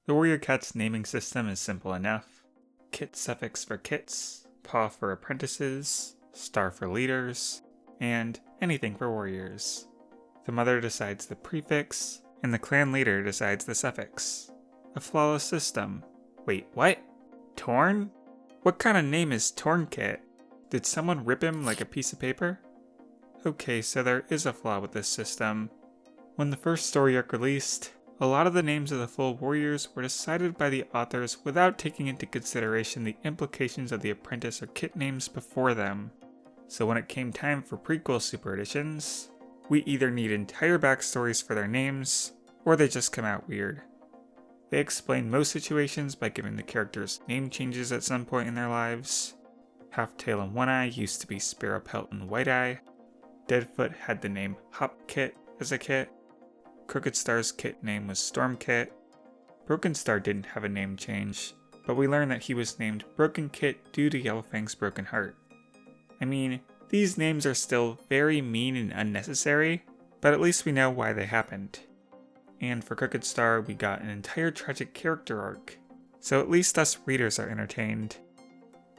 The Warrior Cat's naming system is simple enough. Kit suffix for kits, paw for apprentices, star for leaders, and anything for warriors. The mother decides the prefix, and the clan leader decides the suffix. A flawless system. Wait, what? Torn? What kind of name is Torn Kit? Did someone rip him like a piece of paper? Okay, so there is a flaw with this system. When the first story arc released, a lot of the names of the full warriors were decided by the authors without taking into consideration the implications of the apprentice or kit names before them. So when it came time for prequel super editions, we either need entire backstories for their names, or they just come out weird. They explain most situations by giving the characters name changes at some point in their lives. Half Tail and One Eye used to be Sparrow Pelt and White Eye. Deadfoot had the name Hop Kit as a kit. Crooked Star's kit name was Storm Kit. Broken Star didn't have a name change, but we learned that he was named Broken Kit due to Yellowfang's broken heart. I mean, these names are still very mean and unnecessary, but at least we know why they happened. And for Crooked Star, we got an entire tragic character arc, so at least us readers are entertained.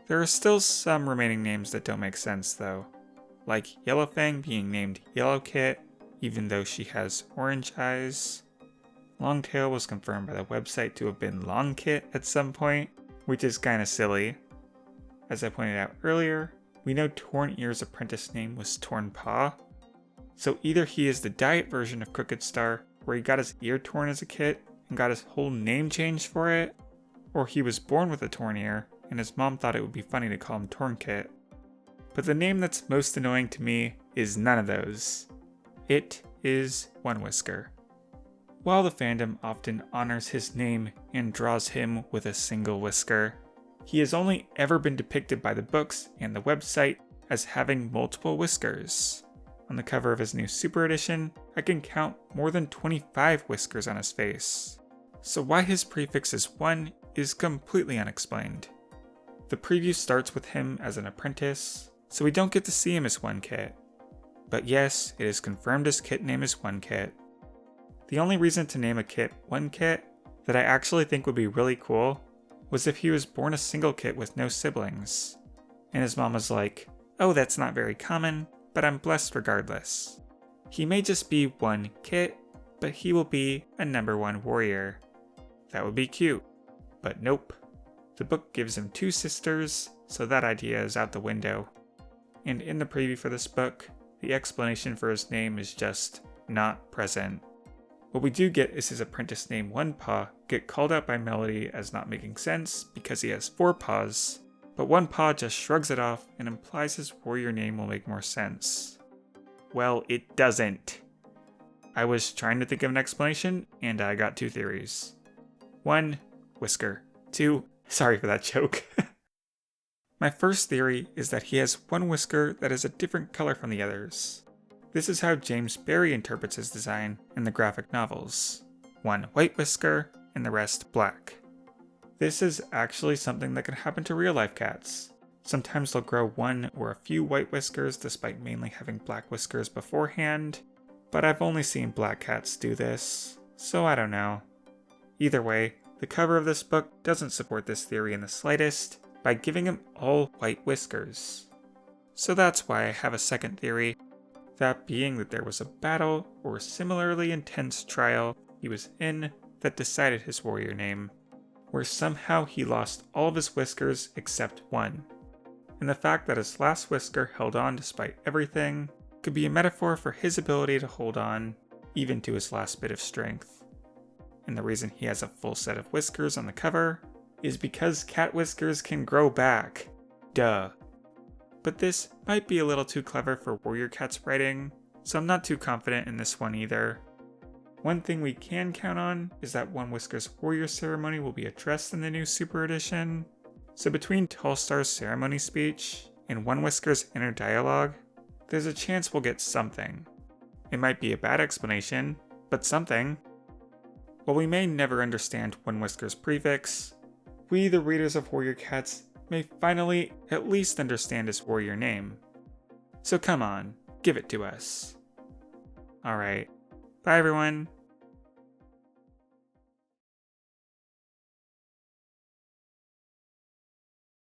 There are still some remaining names that don't make sense though, like Yellowfang being named Yellow Kit, even though she has orange eyes. Longtail was confirmed by the website to have been Long Kit at some point, which is kinda silly. As I pointed out earlier, we know Torn Ear's apprentice name was Torn Paw, so either he is the diet version of Crooked Star, where he got his ear torn as a kit and got his whole name changed for it, or he was born with a torn ear and his mom thought it would be funny to call him Torn Kit. But the name that's most annoying to me is none of those. It is Onewhisker. While the fandom often honors his name and draws him with a single whisker, he has only ever been depicted by the books and the website as having multiple whiskers. On the cover of his new Super Edition, I can count more than 25 whiskers on his face. So why his prefix is 1 is completely unexplained. The preview starts with him as an apprentice, so we don't get to see him as One Kit. But yes, it is confirmed his kit name is One Kit. The only reason to name a kit One Kit that I actually think would be really cool was if he was born a single kit with no siblings, and his mom was like, "Oh, that's not very common, but I'm blessed regardless." He may just be one kit, but he will be a number 1 warrior. That would be cute, but nope. The book gives him 2 sisters, so that idea is out the window. And in the preview for this book, the explanation for his name is just not present. What we do get is his apprentice name One Paw get called out by Melody as not making sense because he has 4 paws, but One Paw just shrugs it off and implies his warrior name will make more sense. Well, it doesn't. I was trying to think of an explanation, and I got 2 theories. 1, Whisker. 2, sorry for that joke. My first theory is that he has one whisker that is a different color from the others. This is how James Barrie interprets his design in the graphic novels. 1 white whisker, and the rest black. This is actually something that can happen to real-life cats. Sometimes they'll grow 1 or a few white whiskers despite mainly having black whiskers beforehand, but I've only seen black cats do this, so I don't know. Either way, the cover of this book doesn't support this theory in the slightest by giving him all white whiskers. So that's why I have a second theory, that being that there was a battle or similarly intense trial he was in that decided his warrior name, where somehow he lost all of his whiskers except 1. And the fact that his last whisker held on despite everything could be a metaphor for his ability to hold on even to his last bit of strength. And the reason he has a full set of whiskers on the cover is because cat whiskers can grow back. Duh. But this might be a little too clever for Warrior Cat's writing, so I'm not too confident in this one either. One thing we can count on is that One Whisker's warrior ceremony will be addressed in the new Super Edition, so between Tall Star's ceremony speech and One Whisker's inner dialogue, there's a chance we'll get something. It might be a bad explanation, but something. While we may never understand One Whisker's prefix, we, the readers of Warrior Cats, may finally at least understand his warrior name. So come on, give it to us. Alright, bye everyone.